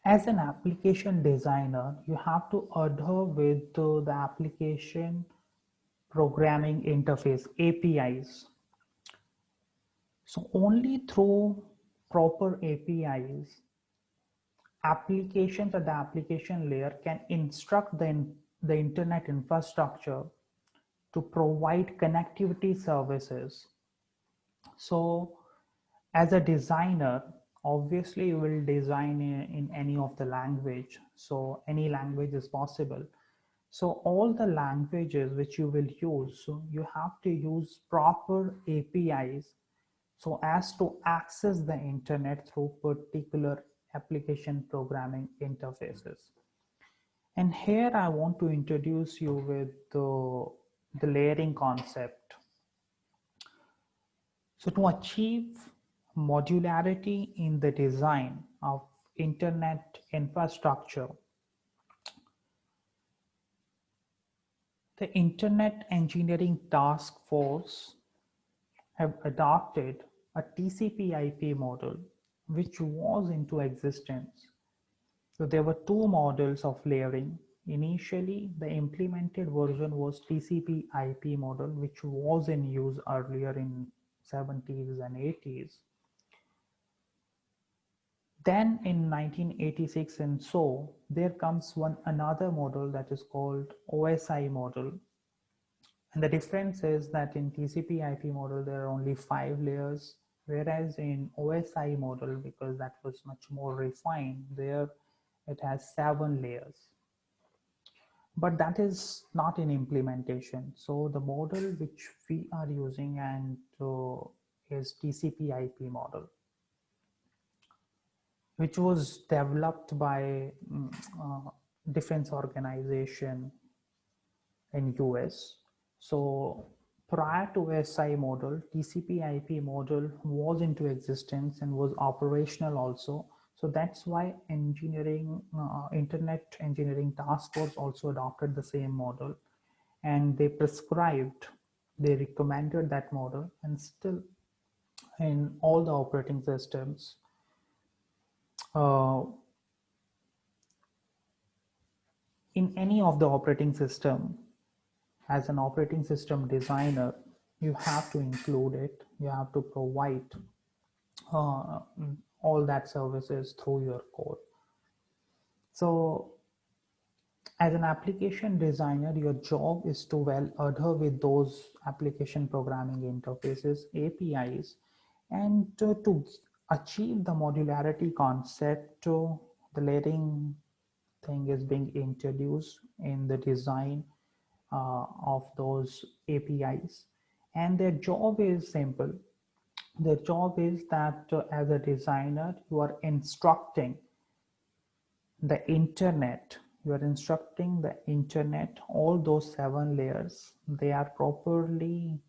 As an application designer, you have to adhere with the application programming interface APIs. So only through proper APIs, applications at the application layer can instruct the internet infrastructure to provide connectivity services. So as a designer, obviously you will design in any of the language. So any language is possible. So all the languages which you will use, so you have to use proper APIs so as to access the internet through particular application programming interfaces. And here I want to introduce you with the layering concept. So to achieve modularity in the design of internet infrastructure, the Internet Engineering Task Force have adopted a TCP/IP model which was into existence. So there were two models of layering. Initially, the implemented version was TCP/IP model, which was in use earlier in 70s and 80s. Then in 1986 and so, there comes another model that is called OSI model. And the difference is that in TCP/IP model, there are only 5 layers, whereas in OSI model, because that was much more refined, there it has 7 layers. But that is not in implementation. So the model which we are using and is TCP/IP model, which was developed by defense organization in US. So prior to SI model, TCP/IP model was into existence and was operational also. So that's why Internet Engineering Task Force also adopted the same model, and they recommended that model, and still in all the operating systems, uh, in any of the operating system, as an operating system designer, you have to include it. You have to provide uh, all that services through your code. So as an application designer, your job is to well adhere with those application programming interfaces, APIs, and to achieve the modularity concept, the layering thing is being introduced in the design of those APIs. And their job is simple. Their job is that as a designer, you are instructing the internet. You are instructing the internet, all those 7 layers, they are properly,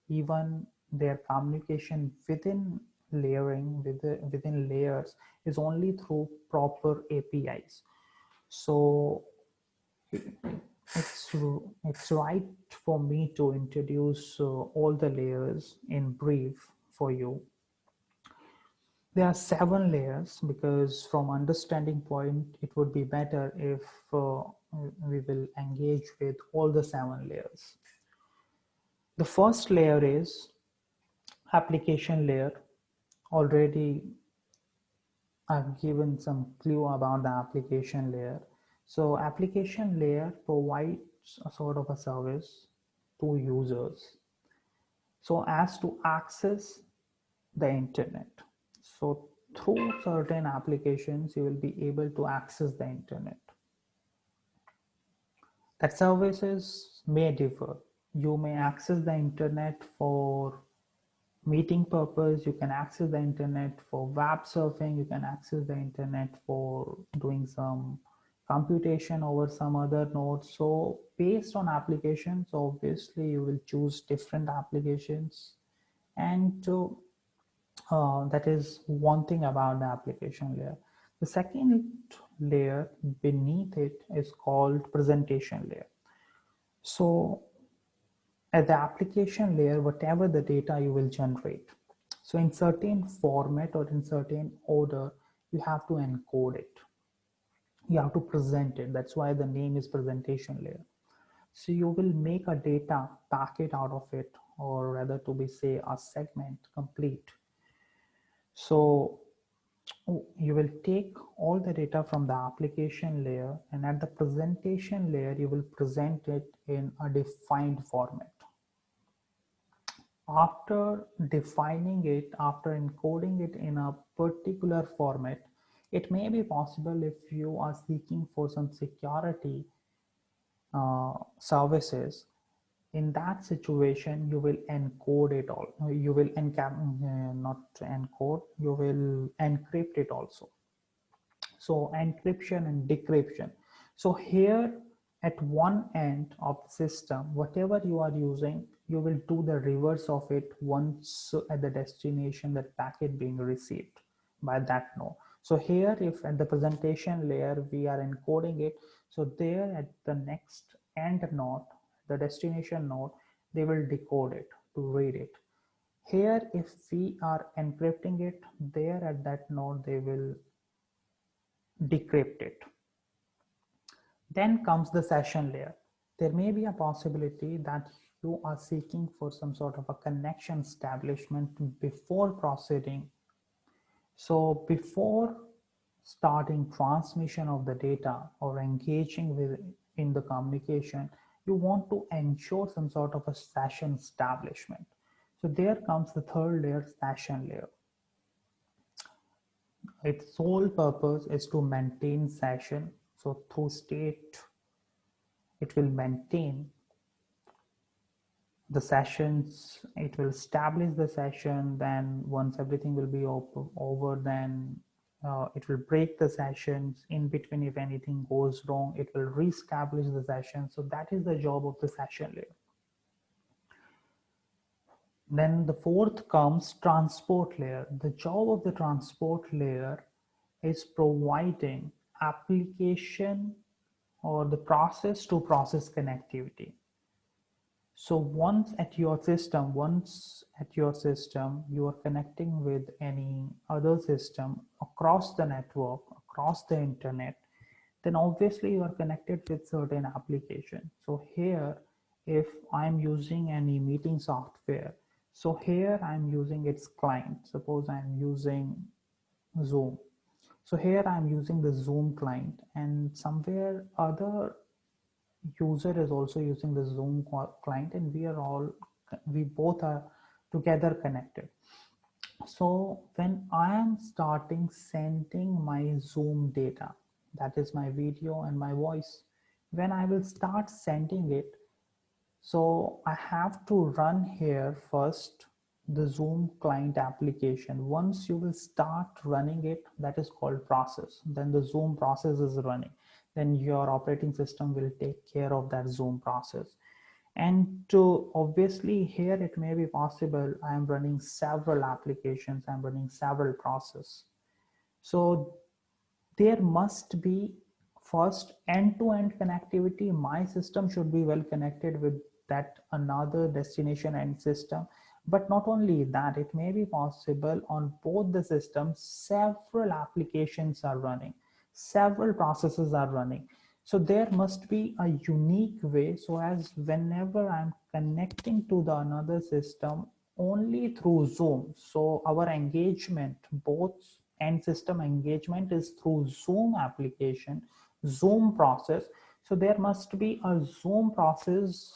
even their communication within layering, within layers is only through proper APIs. So it's it's right for me to introduce all the layers in brief for you. There are 7 layers because from understanding point, it would be better if we will engage with all the 7 layers. The first layer is application layer. Already I've given some clue about the application layer. So application layer provides a sort of a service to users so as to access the internet. So through certain applications, you will be able to access the internet. That services may differ. You may access the internet for meeting purpose. You can access the internet for web surfing. You can access the internet for doing some computation over some other nodes. So based on applications, obviously you will choose different applications, and that is one thing about the application layer. The second layer beneath it is called presentation layer. So at the application layer, whatever the data you will generate, so in certain format or in certain order, you have to encode it. You have to present it. That's why the name is presentation layer. So you will make a data packet out of it, or rather to be say a segment complete. So you will take all the data from the application layer, and at the presentation layer you will present it in a defined format. After defining it, after encoding it in a particular format, it may be possible if you are seeking for some security services. In that situation, you will encode it all. You will not encode, you will encrypt it also. So encryption and decryption. So here at one end of the system, whatever you are using, you will do the reverse of it once at the destination, that packet being received by that node. So here, if at the presentation layer we are encoding it, so there at the next end node, the destination node, they will decode it to read it. Here, if we are encrypting it, there at that node, they will decrypt it. Then comes the session layer. There may be a possibility that you are seeking for some sort of a connection establishment before proceeding. So before starting transmission of the data or engaging with in the communication, you want to ensure some sort of a session establishment. So there comes the third layer, session layer. Its sole purpose is to maintain session. So through state, it will maintain the sessions, it will establish the session. Then once everything will be over, then it will break the sessions in between. If anything goes wrong, it will reestablish the session. So that is the job of the session layer. Then the fourth comes transport layer. The job of the transport layer is providing application or the process to process connectivity. So once at your system, you are connecting with any other system across the network, across the internet, then obviously you are connected with certain application. So here, if I'm using any meeting software, so here I'm using its client. Suppose I'm using Zoom. So here I'm using the Zoom client, and somewhere other user is also using the Zoom client, and we both are together connected. So when I am starting sending my Zoom data, that is my video and my voice, when I will start sending it, so I have to run here first the Zoom client application. Once you will start running it, that is called process. Then the Zoom process is running. Then your operating system will take care of that Zoom process. And to obviously here it may be possible I am running several applications, I'm running several processes. So there must be first end-to-end connectivity. My system should be well connected with that another destination end system. But not only that, it may be possible on both the systems several applications are running, several processes are running. So there must be a unique way, so as whenever I'm connecting to the another system only through Zoom, so our engagement, both end system engagement, is through Zoom application, Zoom process. So there must be a Zoom process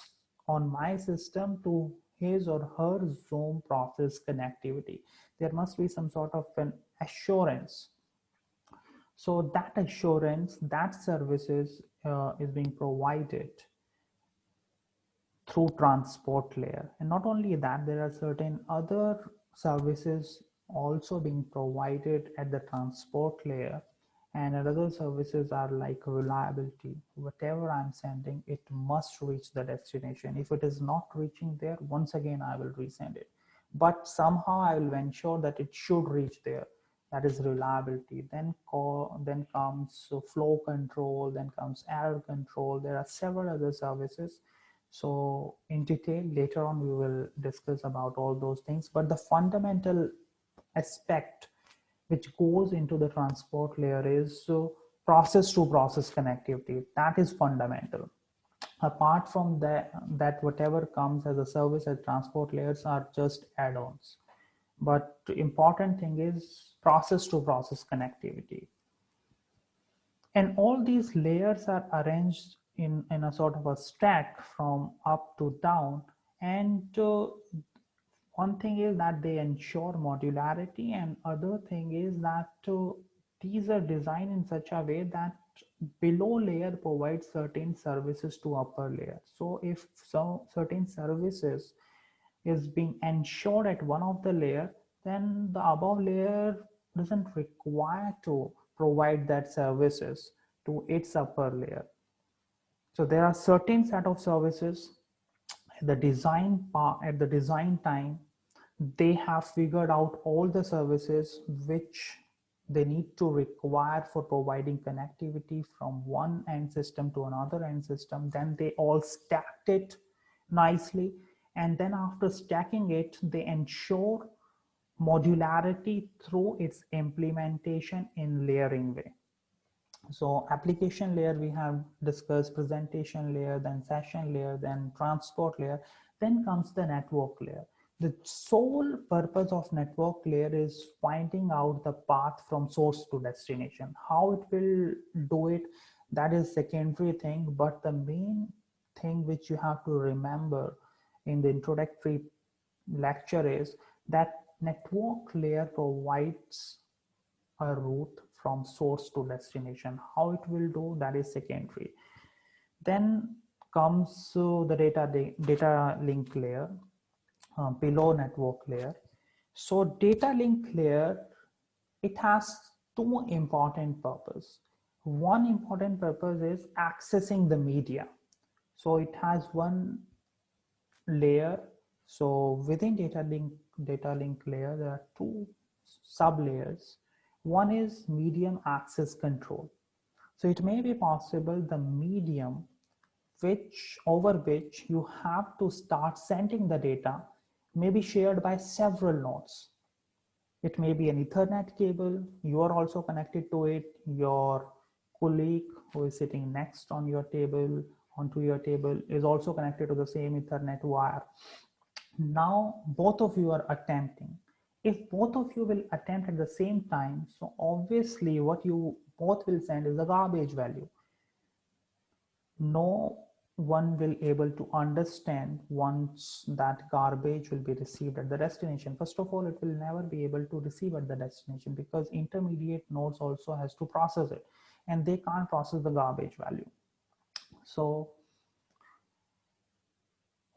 on my system to his or her Zoom process connectivity. There must be some sort of an assurance. So that assurance, that services is being provided through transport layer. And not only that, there are certain other services also being provided at the transport layer. And other services are like reliability. Whatever I'm sending, it must reach the destination. If it is not reaching there, once again I will resend it, but somehow I will ensure that it should reach there. That is reliability. Then comes flow control, then comes error control. There are several other services. So in detail later on we will discuss about all those things, but the fundamental aspect which goes into the transport layer is process to process connectivity. That is fundamental. Apart from that whatever comes as a service as transport layers are just add-ons. But the important thing is process to process connectivity. And all these layers are arranged in a sort of a stack from up to down. And one thing is that they ensure modularity, and other thing is that these are designed in such a way that below layer provides certain services to upper layer. So if certain services is being ensured at one of the layer, then the above layer doesn't require to provide that services to its upper layer. So there are certain set of services at the design part, at the design time, they have figured out all the services which they need to require for providing connectivity from one end system to another end system. Then they all stacked it nicely, and then after stacking it, they ensure modularity through its implementation in layering way. So application layer we have discussed, presentation layer, then session layer, then transport layer, then comes the network layer. The sole purpose of network layer is finding out the path from source to destination. How it will do it, that is secondary thing, but the main thing which you have to remember in the introductory lecture is that network layer provides a route from source to destination. How it will do, that is secondary. Then comes the data link layer below network layer. So data link layer, it has two important purposes. One important purpose is accessing the media. So it has one layer. So within data link layer, there are two sub layers. One is medium access control. So it may be possible the medium over which you have to start sending the data may be shared by several nodes. It may be an Ethernet cable, you are also connected to it, your colleague who is sitting next on your table, onto your table, is also connected to the same Ethernet wire. Now both of you are attempting. If both of you will attempt at the same time, so obviously what you both will send is a garbage value. No one will able to understand once that garbage will be received at the destination. First of all, it will never be able to receive at the destination because intermediate nodes also has to process it, and they can't process the garbage value. So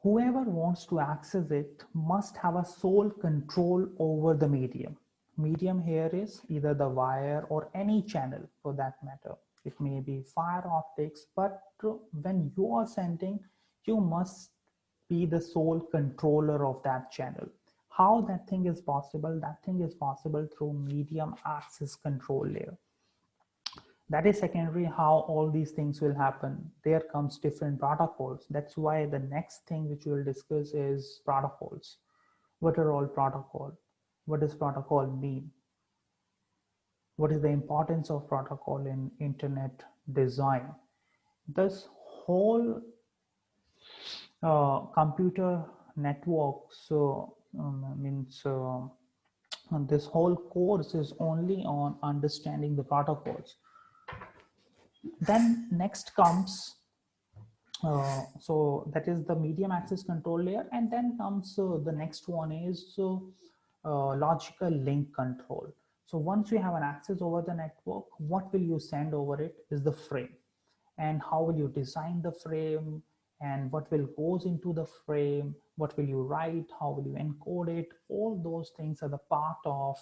whoever wants to access it must have a sole control over the medium. Medium here is either the wire or any channel for that matter. It may be fiber optics, but when you are sending, you must be the sole controller of that channel. How that thing is possible? That thing is possible through medium access control layer. That is secondary how all these things will happen. There comes different protocols. That's why the next thing which we will discuss is protocols. What are all protocol? What does protocol mean? What is the importance of protocol in internet design? This whole computer network, so this whole course is only on understanding the protocols. Then next comes so that is the medium access control layer, and then comes the next one is logical link control. So once you have an access over the network, what will you send over it is the frame, and how will you design the frame, and what will goes into the frame, what will you write, how will you encode it. All those things are the part of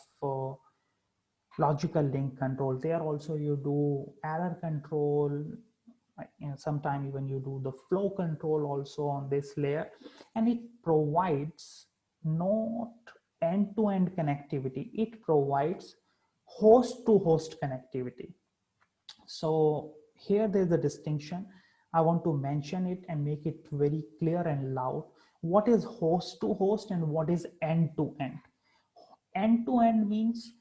logical link control. There also you do error control, sometimes even you do the flow control also on this layer, and it provides not end-to-end connectivity, it provides host-to-host connectivity. So here there's a distinction. I want to mention it and make it very clear and loud. What is host-to-host and what is end-to-end? End-to-end means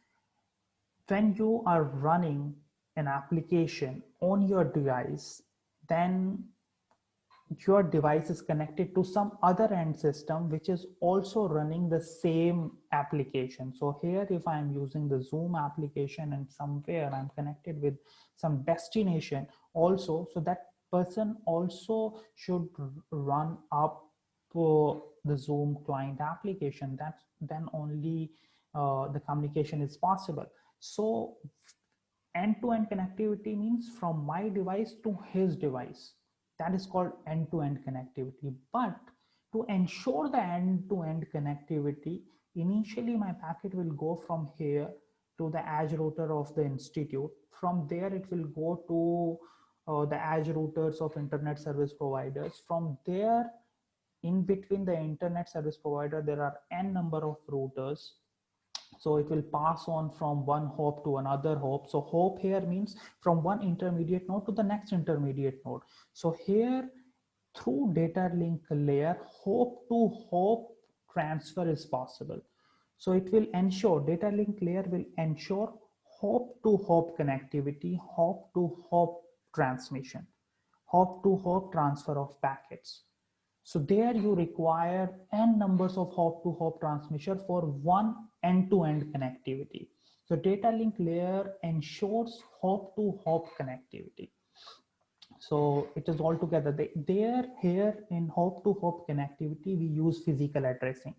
when you are running an application on your device, then your device is connected to some other end system which is also running the same application. So here, if I'm using the Zoom application and somewhere I'm connected with some destination also, so that person also should run up the Zoom client application. That's then only the communication is possible. So end-to-end connectivity means from my device to his device. That is called end-to-end connectivity. But to ensure the end-to-end connectivity, initially my packet will go from here to the edge router of the institute. From there, it will go to the edge routers of internet service providers. From there, in between the internet service provider, there are n number of routers, so it will pass on from one hop to another hop. So hop here means from one intermediate node to the next intermediate node. So here, through data link layer, hop to hop transfer is possible. So it will ensure, data link layer will ensure hop to hop connectivity, hop to hop transmission, hop to hop transfer of packets. So there you require n numbers of hop-to-hop transmission for one end-to-end connectivity. So data link layer ensures hop-to-hop connectivity. So it is all together. There, here in hop-to-hop connectivity, we use physical addressing.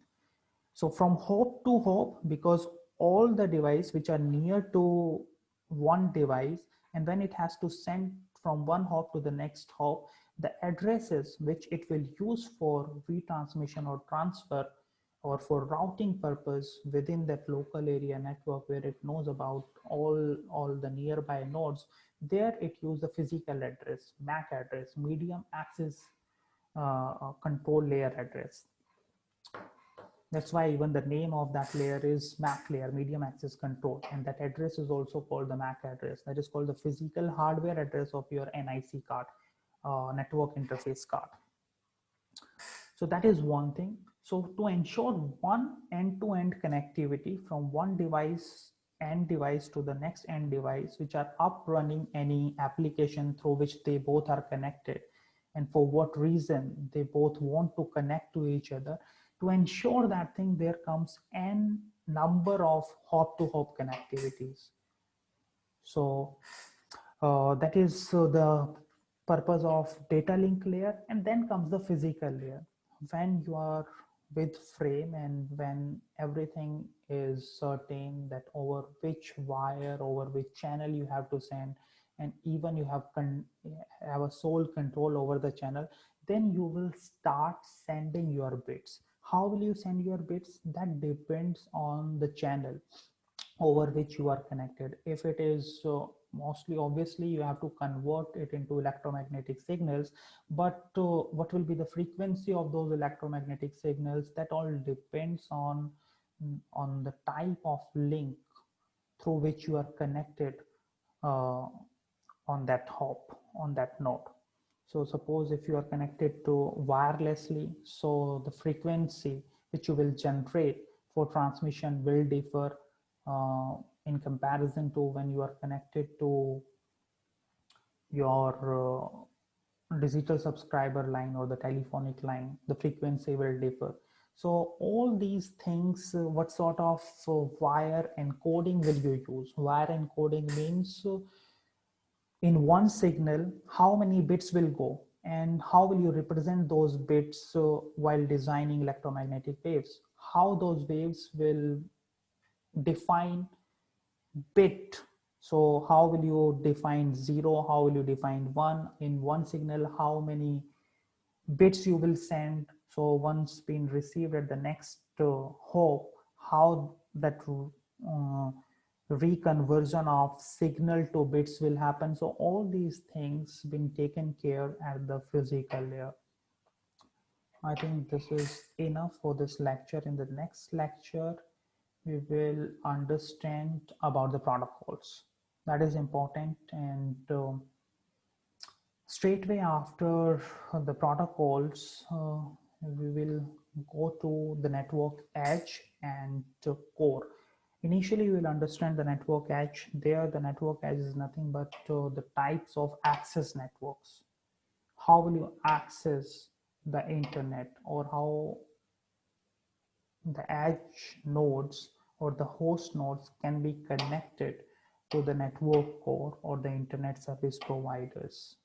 So from hop to hop, because all the devices which are near to one device, and when it has to send from one hop to the next hop, the addresses which it will use for retransmission or transfer or for routing purpose within that local area network where it knows about all the nearby nodes, there it use the physical address, MAC address, medium access control layer address. That's why even the name of that layer is MAC layer, medium access control, and that address is also called the MAC address. That is called the physical hardware address of your NIC card, network interface card. So that is one thing. So to ensure one end-to-end connectivity from one end device to the next end device, which are up running any application through which they both are connected, and for what reason they both want to connect to each other, to ensure that thing, there comes n number of hop-to-hop connectivities. So that is the purpose of data link layer. And then comes the physical layer. When you are with frame and when everything is certain that over which wire, over which channel you have to send, and even you have a sole control over the channel, then you will start sending your bits. How will you send your bits? That depends on the channel over which you are connected. If it is mostly, obviously you have to convert it into electromagnetic signals, but what will be the frequency of those electromagnetic signals, that all depends on the type of link through which you are connected on that hop, on that node. So suppose if you are connected to wirelessly, so the frequency which you will generate for transmission will differ in comparison to when you are connected to your digital subscriber line or the telephonic line, the frequency will differ. So all these things, what sort of wire encoding will you use? Wire encoding means in one signal, how many bits will go, and how will you represent those bits while designing electromagnetic waves? How those waves will define bit. So how will you define 0? How will you define 1? In one signal, how many bits you will send? So once been received at the next hop, how that reconversion of signal to bits will happen. So all these things been taken care at the physical layer. I think this is enough for this lecture. In the next lecture, we will understand about the protocols. That is important. And straightway after the protocols, we will go to the network edge and core. Initially, you will understand the network edge. There, the network edge is nothing but the types of access networks. How will you access the internet, or how the edge nodes or the host nodes can be connected to the network core or the internet service providers.